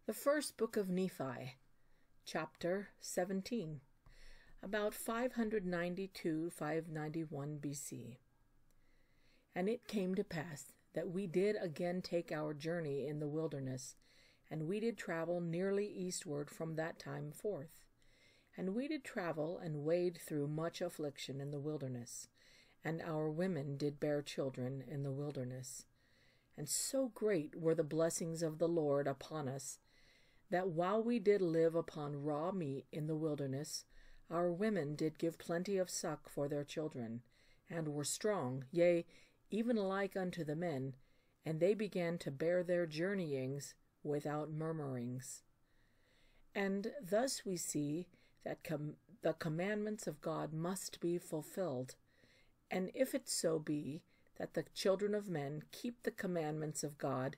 The first book of Nephi, chapter 17, about 592-591 BC. And it came to pass that we did again take our journey in the wilderness, and we did travel nearly eastward from that time forth. And we did travel and wade through much affliction in the wilderness, and our women did bear children in the wilderness. And so great were the blessings of the Lord upon us, that while we did live upon raw meat in the wilderness, our women did give plenty of suck for their children, and were strong, yea, even like unto the men, and they began to bear their journeyings without murmurings. And thus we see that the commandments of God must be fulfilled. And if it so be that the children of men keep the commandments of God,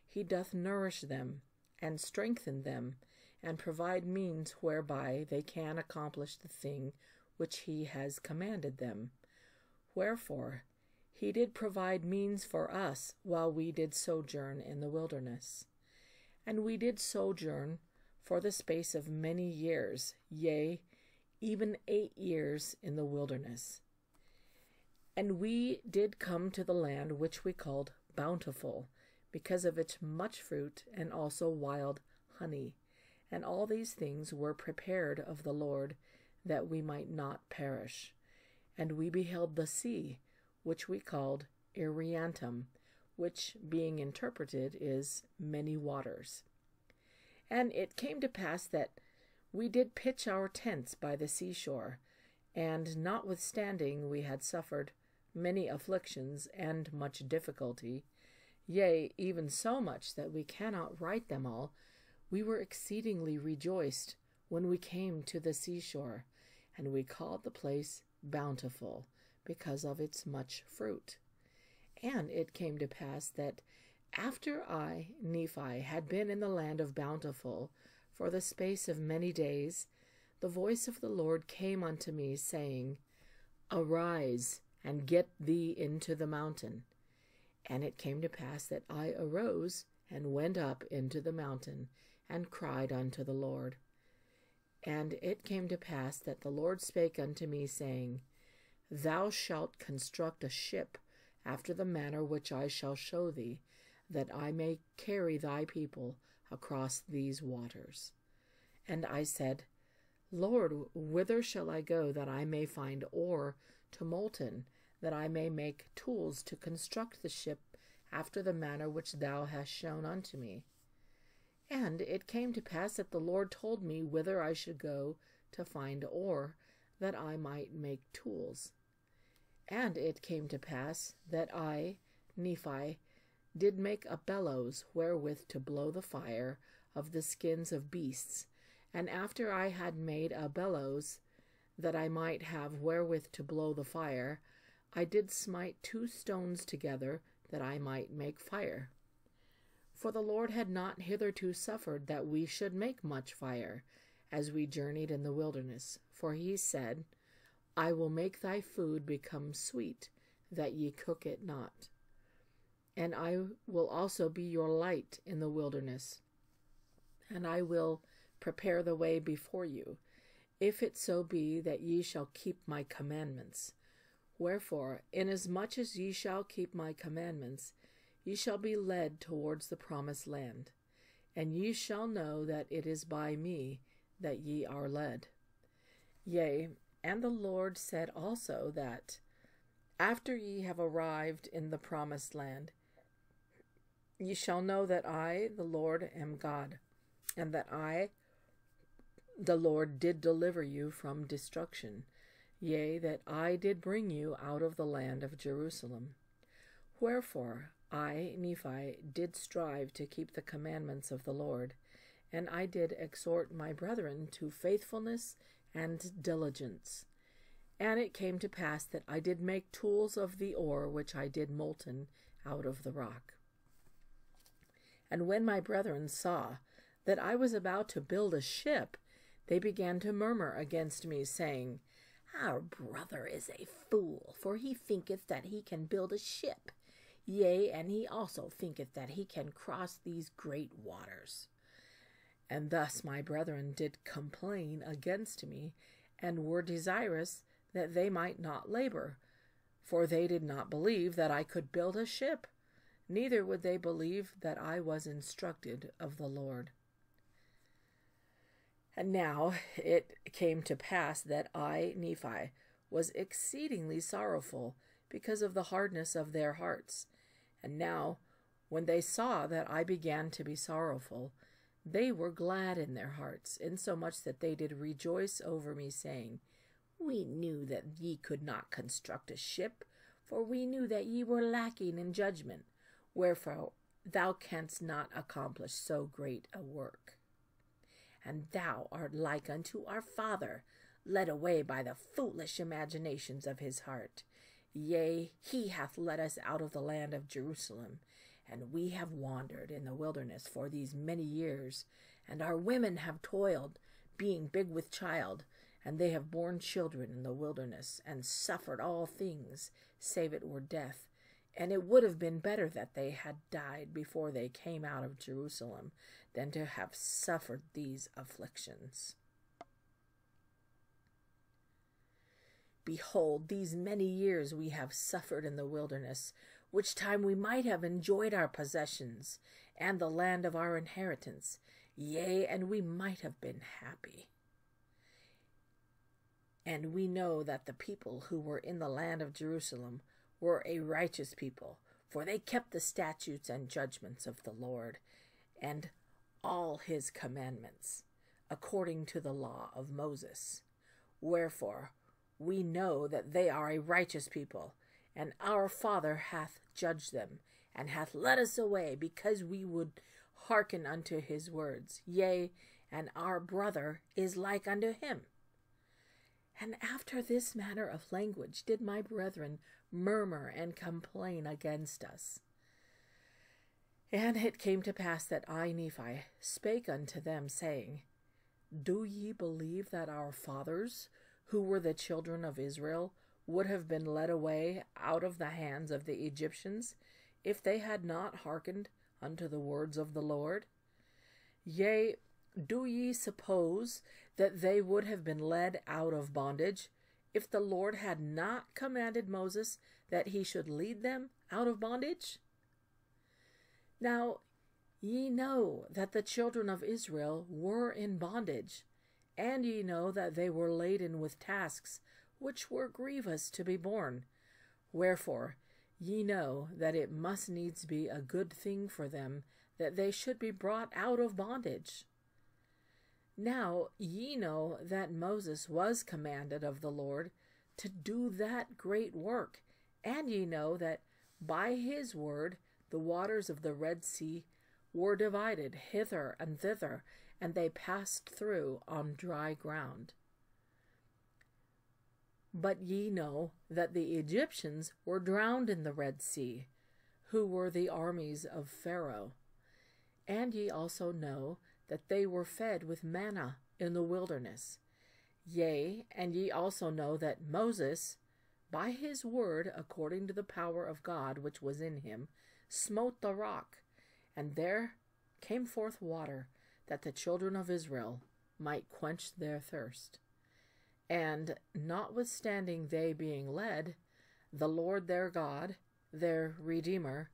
he doth nourish them, and strengthen them, and provide means whereby they can accomplish the thing which he has commanded them. Wherefore he did provide means for us while we did sojourn in the wilderness. And we did sojourn for the space of many years, yea, even 8 years in the wilderness. And we did come to the land which we called Bountiful, because of its much fruit, and also wild honey. And all these things were prepared of the Lord, that we might not perish. And we beheld the sea, which we called Iriantum, which, being interpreted, is many waters. And it came to pass that we did pitch our tents by the seashore, and notwithstanding we had suffered many afflictions and much difficulty, yea, even so much that we cannot write them all, we were exceedingly rejoiced when we came to the seashore, and we called the place Bountiful, because of its much fruit. And it came to pass that after I, Nephi, had been in the land of Bountiful for the space of many days, the voice of the Lord came unto me, saying, Arise, and get thee into the mountain. And it came to pass that I arose, and went up into the mountain, and cried unto the Lord. And it came to pass that the Lord spake unto me, saying, Thou shalt construct a ship after the manner which I shall show thee, that I may carry thy people across these waters. And I said, Lord, whither shall I go, that I may find ore to molten, that I may make tools to construct the ship after the manner which thou hast shown unto me? And it came to pass that the Lord told me whither I should go to find ore, that I might make tools. And it came to pass that I, Nephi, did make a bellows wherewith to blow the fire of the skins of beasts. And after I had made a bellows, that I might have wherewith to blow the fire, I did smite 2 stones together, that I might make fire. For the Lord had not hitherto suffered that we should make much fire, as we journeyed in the wilderness. For he said, I will make thy food become sweet, that ye cook it not. And I will also be your light in the wilderness, and I will prepare the way before you, if it so be that ye shall keep my commandments. Wherefore, inasmuch as ye shall keep my commandments, ye shall be led towards the promised land, and ye shall know that it is by me that ye are led. Yea, and the Lord said also that, after ye have arrived in the promised land, ye shall know that I, the Lord, am God, and that I, the Lord, did deliver you from destruction, yea, that I did bring you out of the land of Jerusalem. Wherefore I, Nephi, did strive to keep the commandments of the Lord, and I did exhort my brethren to faithfulness and diligence. And it came to pass that I did make tools of the ore which I did molten out of the rock. And when my brethren saw that I was about to build a ship, they began to murmur against me, saying, Our brother is a fool, for he thinketh that he can build a ship. Yea, and he also thinketh that he can cross these great waters. And thus my brethren did complain against me, and were desirous that they might not labor, for they did not believe that I could build a ship, neither would they believe that I was instructed of the Lord. And now it came to pass that I, Nephi, was exceedingly sorrowful because of the hardness of their hearts. And now, when they saw that I began to be sorrowful, they were glad in their hearts, insomuch that they did rejoice over me, saying, We knew that ye could not construct a ship, for we knew that ye were lacking in judgment. Wherefore thou canst not accomplish so great a work. And thou art like unto our father, led away by the foolish imaginations of his heart. Yea, he hath led us out of the land of Jerusalem, and we have wandered in the wilderness for these many years, and our women have toiled, being big with child, and they have borne children in the wilderness, and suffered all things, save it were death. And it would have been better that they had died before they came out of Jerusalem, than to have suffered these afflictions. Behold, these many years we have suffered in the wilderness, which time we might have enjoyed our possessions, and the land of our inheritance, yea, and we might have been happy. And we know that the people who were in the land of Jerusalem were a righteous people, for they kept the statutes and judgments of the Lord, and all his commandments, according to the law of Moses. Wherefore, we know that they are a righteous people, and our Father hath judged them, and hath led us away, because we would hearken unto his words. Yea, and our brother is like unto him. And after this manner of language did my brethren murmur and complain against us. And it came to pass that I, Nephi, spake unto them, saying, Do ye believe that our fathers, who were the children of Israel, would have been led away out of the hands of the Egyptians, if they had not hearkened unto the words of the Lord? Yea, do ye suppose that they would have been led out of bondage, if the Lord had not commanded Moses that he should lead them out of bondage? Now ye know that the children of Israel were in bondage, and ye know that they were laden with tasks, which were grievous to be borne. Wherefore ye know that it must needs be a good thing for them that they should be brought out of bondage. Now ye know that Moses was commanded of the Lord to do that great work, and ye know that by his word the waters of the Red Sea were divided hither and thither, and they passed through on dry ground. But ye know that the Egyptians were drowned in the Red Sea, who were the armies of Pharaoh. And ye also know that they were fed with manna in the wilderness. Yea, and ye also know that Moses, by his word, according to the power of God which was in him, smote the rock, and there came forth water, that the children of Israel might quench their thirst. And notwithstanding they being led, the Lord their God, their Redeemer,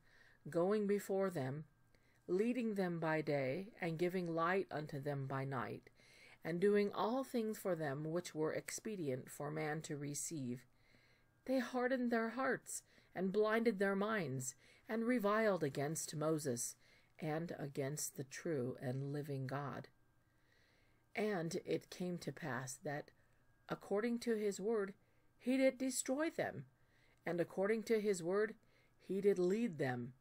going before them, leading them by day, and giving light unto them by night, and doing all things for them which were expedient for man to receive, they hardened their hearts, and blinded their minds, and reviled against Moses, and against the true and living God. And it came to pass that, according to his word, he did destroy them, and according to his word, he did lead them,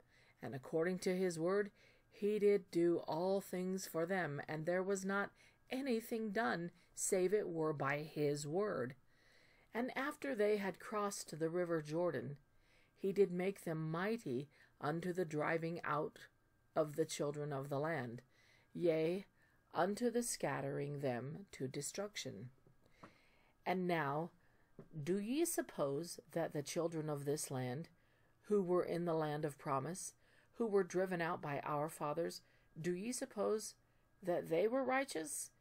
and according to his word, he did do all things for them, and there was not anything done, save it were by his word. And after they had crossed the river Jordan, he did make them mighty unto the driving out of the children of the land, yea, unto the scattering them to destruction. And now, do ye suppose that the children of this land, who were in the land of promise, who were driven out by our fathers, do ye suppose that they were righteous?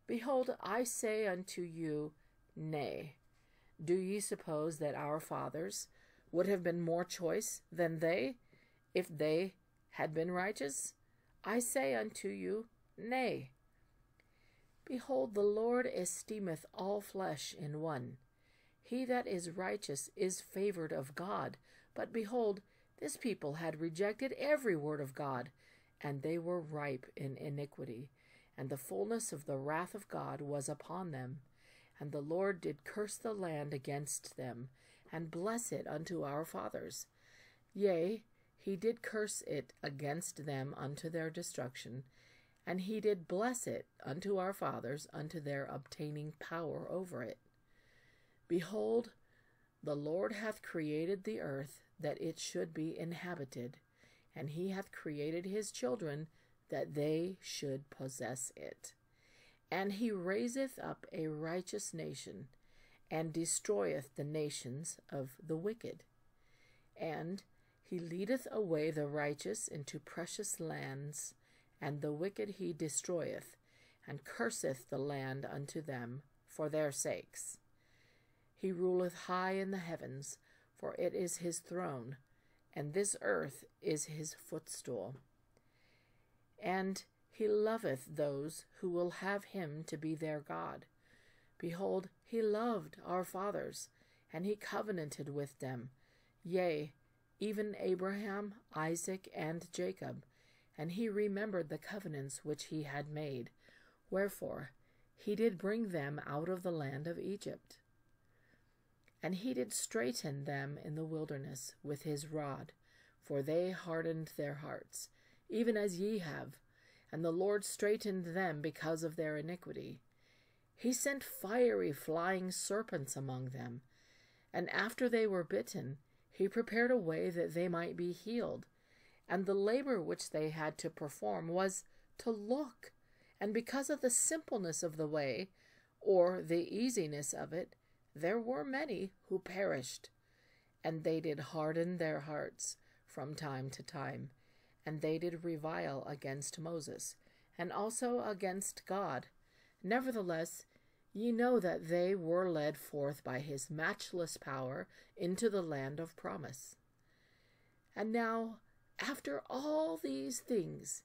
Behold, I say unto you, Nay. Do ye suppose that our fathers would have been more choice than they, if they had been righteous? I say unto you, Nay. Behold, the Lord esteemeth all flesh in one. He that is righteous is favored of God. But behold, this people had rejected every word of God, and they were ripe in iniquity, and the fullness of the wrath of God was upon them. And the Lord did curse the land against them, and bless it unto our fathers. Yea, he did curse it against them unto their destruction, and he did bless it unto our fathers unto their obtaining power over it. Behold, the Lord hath created the earth that it should be inhabited, and he hath created his children that they should possess it. And he raiseth up a righteous nation, and destroyeth the nations of the wicked. And he leadeth away the righteous into precious lands, and the wicked he destroyeth, and curseth the land unto them for their sakes. He ruleth high in the heavens, for it is his throne, and this earth is his footstool. And he loveth those who will have him to be their God. Behold, he loved our fathers, and he covenanted with them, yea, even Abraham, Isaac, and Jacob, and he remembered the covenants which he had made. Wherefore he did bring them out of the land of Egypt. And he did straiten them in the wilderness with his rod, for they hardened their hearts, even as ye have, and the Lord straitened them because of their iniquity. He sent fiery flying serpents among them, and after they were bitten, he prepared a way that they might be healed. And the labor which they had to perform was to look, and because of the simpleness of the way, or the easiness of it, there were many who perished. And they did harden their hearts from time to time, and they did revile against Moses, and also against God. Nevertheless, ye know that they were led forth by his matchless power into the land of promise. And now, after all these things,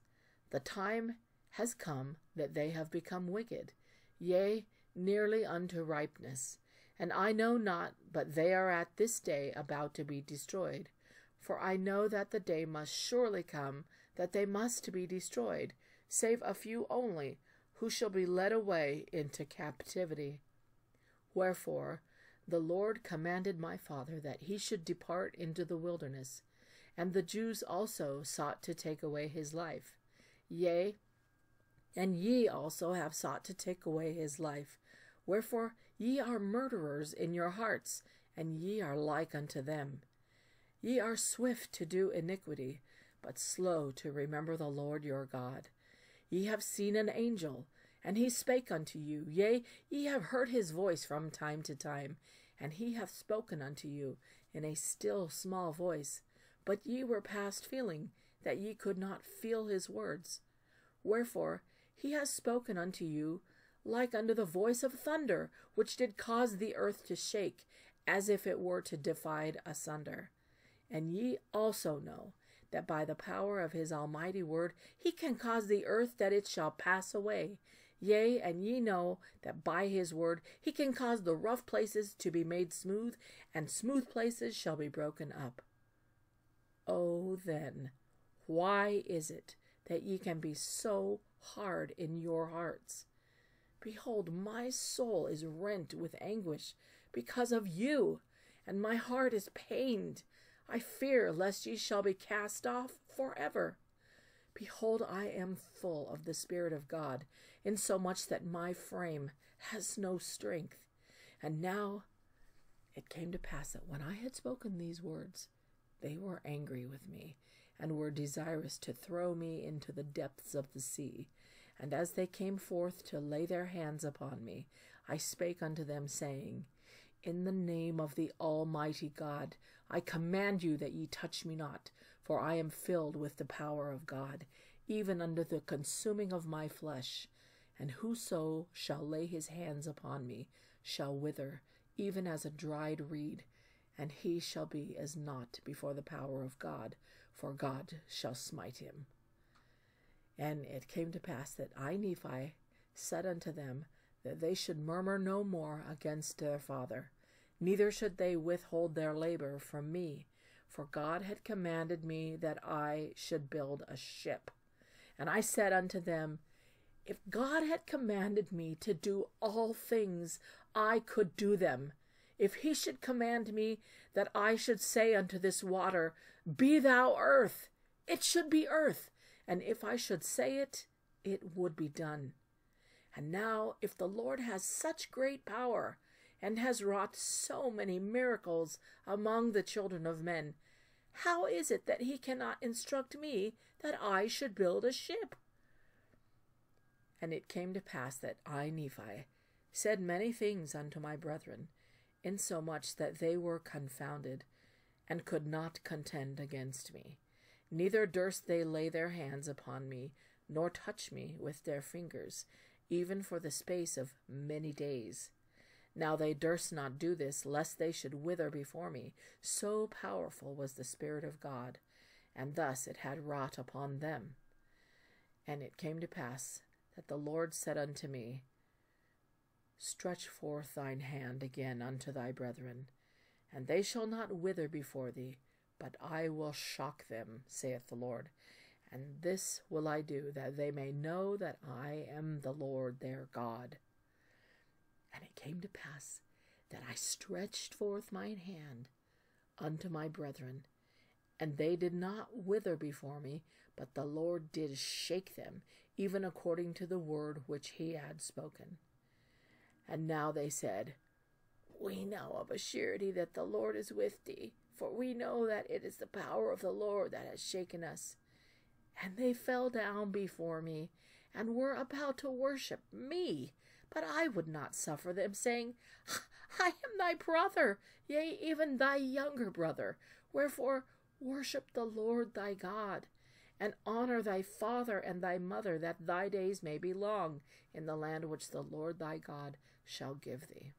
the time has come that they have become wicked, yea, nearly unto ripeness. And I know not, but they are at this day about to be destroyed. For I know that the day must surely come that they must be destroyed, save a few only, who shall be led away into captivity. Wherefore the Lord commanded my father that he should depart into the wilderness, and the Jews also sought to take away his life. Yea, and ye also have sought to take away his life. Wherefore ye are murderers in your hearts, and ye are like unto them. Ye are swift to do iniquity, but slow to remember the Lord your God. Ye have seen an angel, and he spake unto you. Yea, ye have heard his voice from time to time, and he hath spoken unto you in a still small voice. But ye were past feeling, that ye could not feel his words. Wherefore he has spoken unto you like unto the voice of thunder, which did cause the earth to shake, as if it were to divide asunder. And ye also know that by the power of his almighty word he can cause the earth that it shall pass away. Yea, and ye know that by his word he can cause the rough places to be made smooth, and smooth places shall be broken up. Oh, then, why is it that ye can be so hard in your hearts? Behold, my soul is rent with anguish because of you, and my heart is pained. I fear lest ye shall be cast off forever. Behold, I am full of the Spirit of God, insomuch that my frame has no strength. And now it came to pass that when I had spoken these words, they were angry with me, and were desirous to throw me into the depths of the sea. And as they came forth to lay their hands upon me, I spake unto them, saying, In the name of the Almighty God, I command you that ye touch me not, for I am filled with the power of God. even unto the consuming of my flesh. And whoso shall lay his hands upon me shall wither, even as a dried reed, and he shall be as naught before the power of God, for God shall smite him. And it came to pass that I, Nephi, said unto them that they should murmur no more against their father, neither should they withhold their labor from me, for God had commanded me that I should build a ship. And I said unto them, if God had commanded me to do all things, I could do them. If he should command me that I should say unto this water, Be thou earth, it should be earth. And if I should say it, it would be done. And now, if the Lord has such great power, and has wrought so many miracles among the children of men, how is it that he cannot instruct me that I should build a ship? And it came to pass that I, Nephi, said many things unto my brethren, insomuch that they were confounded, and could not contend against me. Neither durst they lay their hands upon me, nor touch me with their fingers, even for the space of many days. Now they durst not do this, lest they should wither before me. So powerful was the Spirit of God, and thus it had wrought upon them. And it came to pass that the Lord said unto me, Stretch forth thine hand again unto thy brethren, and they shall not wither before thee, but I will shock them, saith the Lord. And this will I do, that they may know that I am the Lord their God. And it came to pass that I stretched forth mine hand unto my brethren, and they did not wither before me, but the Lord did shake them, even according to the word which he had spoken. And now they said, We know of a surety that the Lord is with thee, for we know that it is the power of the Lord that has shaken us. And they fell down before me, and were about to worship me. But I would not suffer them, saying, I am thy brother, yea, even thy younger brother. Wherefore worship the Lord thy God, and honor thy father and thy mother, that thy days may be long in the land which the Lord thy God shall give thee.